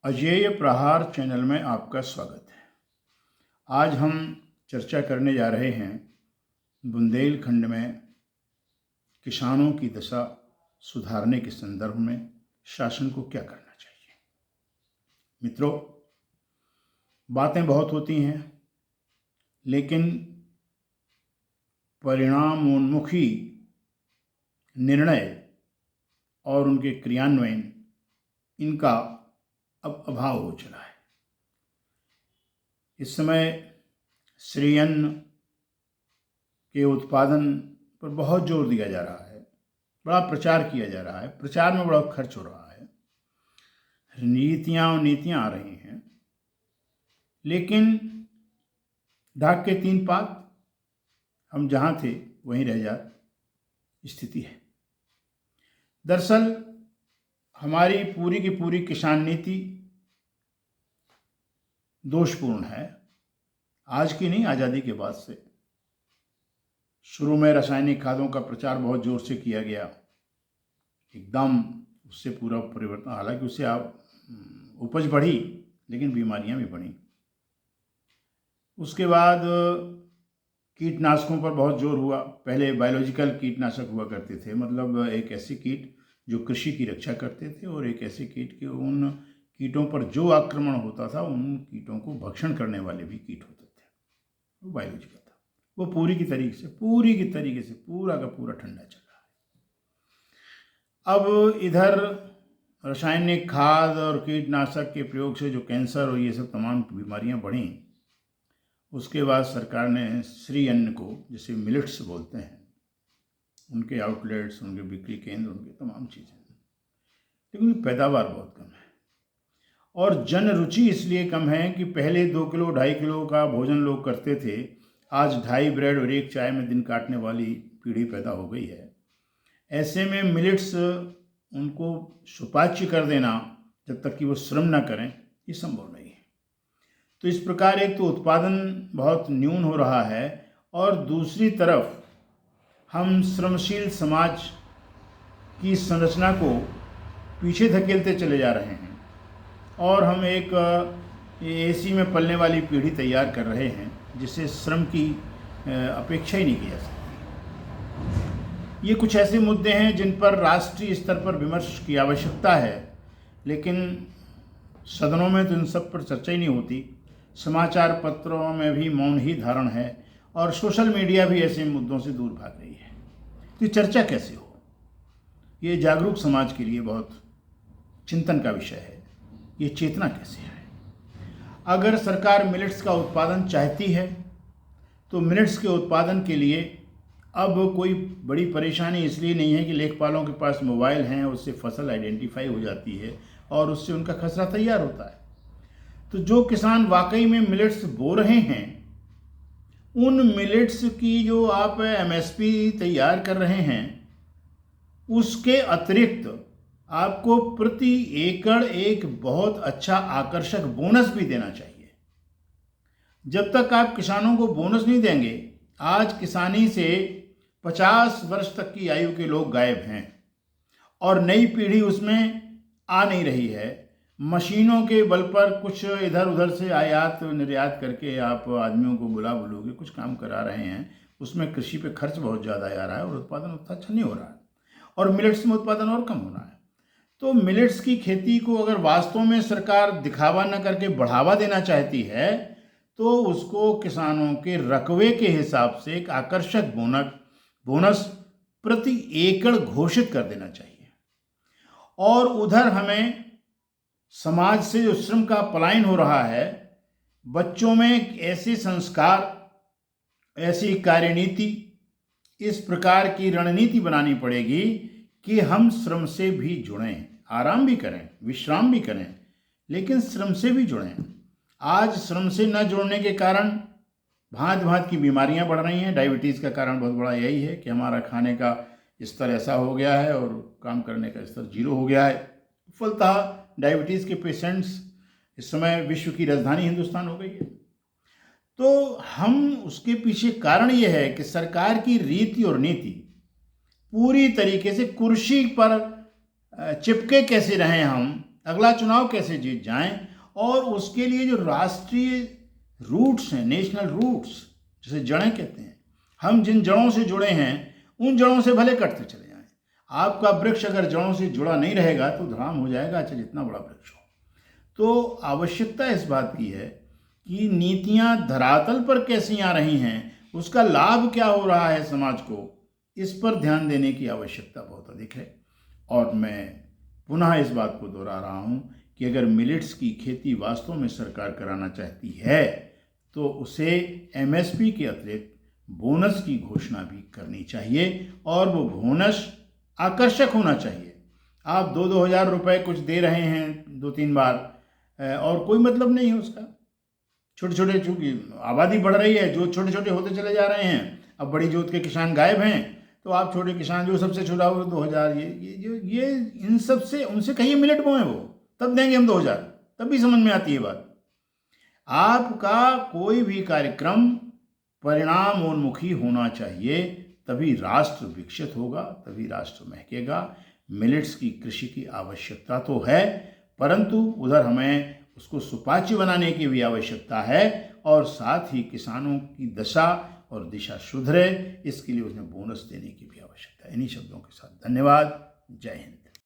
अजेय प्रहार चैनल में आपका स्वागत है। आज हम चर्चा करने जा रहे हैं बुंदेलखंड में किसानों की दशा सुधारने के संदर्भ में शासन को क्या करना चाहिए। मित्रों, बातें बहुत होती हैं, लेकिन परिणामोन्मुखी निर्णय और उनके क्रियान्वयन इनका अब अभाव हो चला है। इस समय श्री अन्न के उत्पादन पर बहुत जोर दिया जा रहा है, बड़ा प्रचार किया जा रहा है, प्रचार में बड़ा खर्च हो रहा है, नीतियाँ और नीतियाँ आ रही हैं, लेकिन ढाक के तीन पात हम जहाँ थे वहीं रह जा स्थिति है। दरअसल हमारी पूरी की पूरी किसान नीति दोषपूर्ण है। आज की नहीं, आज़ादी के बाद से शुरू में रासायनिक खादों का प्रचार बहुत जोर से किया गया, एकदम उससे पूरा परिवर्तन, हालांकि उससे उपज बढ़ी लेकिन बीमारियां भी बढ़ी। उसके बाद कीटनाशकों पर बहुत जोर हुआ। पहले बायोलॉजिकल कीटनाशक हुआ करते थे, मतलब एक ऐसे कीट जो कृषि की रक्षा करते थे और एक ऐसे कीट के उन कीटों पर जो आक्रमण होता था उन कीटों को भक्षण करने वाले भी कीट होते थे, वो बायोलॉजिकल था। वो पूरी की तरीके से पूरा का पूरा ठंडा चल रहा है। अब इधर रासायनिक खाद और कीटनाशक के प्रयोग से जो कैंसर और ये सब तमाम बीमारियां बढ़ी, उसके बाद सरकार ने श्री अन्न को, जिसे मिलेट्स बोलते हैं, उनके आउटलेट्स, उनके बिक्री केंद्र, उनके तमाम चीज़ें, लेकिन उनकी पैदावार बहुत कम है और जन रुचि इसलिए कम है कि पहले 2 किलो 2.5 किलो का भोजन लोग करते थे, आज 2.5 ब्रेड और 1 चाय में दिन काटने वाली पीढ़ी पैदा हो गई है। ऐसे में मिलेट्स उनको सुपाच्य कर देना जब तक कि वो श्रम ना करें, ये संभव नहीं है। तो इस प्रकार एक तो उत्पादन बहुत न्यून हो रहा है और दूसरी तरफ हम श्रमशील समाज की संरचना को पीछे धकेलते चले जा रहे हैं और हम एक एसी में पलने वाली पीढ़ी तैयार कर रहे हैं जिससे श्रम की अपेक्षा ही नहीं की जा सकती। ये कुछ ऐसे मुद्दे हैं जिन पर राष्ट्रीय स्तर पर विमर्श की आवश्यकता है, लेकिन सदनों में तो इन सब पर चर्चा ही नहीं होती। समाचार पत्रों में भी मौन ही धारण है और सोशल मीडिया भी ऐसे मुद्दों से दूर भाग रही है। तो ये चर्चा कैसे हो, ये जागरूक समाज के लिए बहुत चिंतन का विषय है। ये चेतना कैसे है? अगर सरकार मिलेट्स का उत्पादन चाहती है तो मिलेट्स के उत्पादन के लिए अब कोई बड़ी परेशानी इसलिए नहीं है कि लेखपालों के पास मोबाइल हैं, उससे फसल आइडेंटिफाई हो जाती है और उससे उनका खसरा तैयार होता है। तो जो किसान वाकई में मिलेट्स बो रहे हैं, उन मिलेट्स की जो आप एमएसपी तैयार कर रहे हैं, उसके अतिरिक्त आपको प्रति एकड़ एक बहुत अच्छा आकर्षक बोनस भी देना चाहिए। जब तक आप किसानों को बोनस नहीं देंगे, आज किसानी से 50 वर्ष तक की आयु के लोग गायब हैं और नई पीढ़ी उसमें आ नहीं रही है। मशीनों के बल पर कुछ इधर उधर से आयात निर्यात करके आप आदमियों को बुलोगे, कुछ काम करा रहे हैं, उसमें कृषि पे खर्च बहुत ज़्यादा आ रहा है और उत्पादन उतना अच्छा नहीं हो रहा है और मिलेट्स में उत्पादन और कम हो रहा है। तो मिलेट्स की खेती को अगर वास्तव में सरकार दिखावा न करके बढ़ावा देना चाहती है तो उसको किसानों के रकबे के हिसाब से एक आकर्षक बोनस प्रति एकड़ घोषित कर देना चाहिए। और उधर हमें समाज से जो श्रम का पलायन हो रहा है, बच्चों में ऐसे संस्कार, ऐसी कार्यनीति, इस प्रकार की रणनीति बनानी पड़ेगी कि हम श्रम से भी जुड़ें, आराम भी करें, विश्राम भी करें, लेकिन श्रम से भी जुड़ें। आज श्रम से न जुड़ने के कारण भांत भांत की बीमारियां बढ़ रही हैं। डायबिटीज़ का कारण बहुत बड़ा यही है कि हमारा खाने का स्तर ऐसा हो गया है और काम करने का स्तर 0 हो गया है। फलतः डायबिटीज़ के पेशेंट्स इस समय विश्व की राजधानी हिंदुस्तान हो गई है। तो हम उसके पीछे कारण ये है कि सरकार की रीति और नीति पूरी तरीके से कुर्सी पर चिपके कैसे रहें हम अगला चुनाव कैसे जीत जाएं, और उसके लिए जो राष्ट्रीय रूट्स हैं, नेशनल रूट्स जिसे जड़ें कहते हैं, हम जिन जड़ों से जुड़े हैं उन जड़ों से भले कटते चले जाएं। आपका वृक्ष अगर जड़ों से जुड़ा नहीं रहेगा तो धड़ाम हो जाएगा, चाहे जितना बड़ा वृक्ष हो। तो आवश्यकता इस बात की है कि नीतियां धरातल पर कैसी आ रही हैं, उसका लाभ क्या हो रहा है समाज को, इस पर ध्यान देने की आवश्यकता बहुत अधिक है। और मैं पुनः इस बात को दोहरा रहा हूं कि अगर मिलेट्स की खेती वास्तव में सरकार कराना चाहती है तो उसे एमएसपी के अतिरिक्त बोनस की घोषणा भी करनी चाहिए, और वो बोनस आकर्षक होना चाहिए। आप 2-2 हज़ार रुपये कुछ दे रहे हैं 2-3 बार, और कोई मतलब नहीं है उसका। छोटे छोटे, चूंकि आबादी बढ़ रही है, जो छोटे छोटे होते चले जा रहे हैं, अब बड़ी जोत के किसान गायब हैं, तो आप छोटे किसान जो सबसे छोटा हो 2 हज़ार, ये इन सब से उनसे कहिए मिलेट बोएं, वो तब देंगे हम 2 हज़ार, तब भी समझ में आती है बात। आपका कोई भी कार्यक्रम परिणामोन्मुखी होना चाहिए, तभी राष्ट्र विकसित होगा, तभी राष्ट्र महकेगा। मिलेट्स की कृषि की आवश्यकता तो है, परंतु उधर हमें उसको सुपाच्य बनाने की भी आवश्यकता है, और साथ ही किसानों की दशा और दिशा सुधरे, इसके लिए उसमें बोनस देने की भी आवश्यकता है। इन्हीं शब्दों के साथ धन्यवाद। जय हिंद।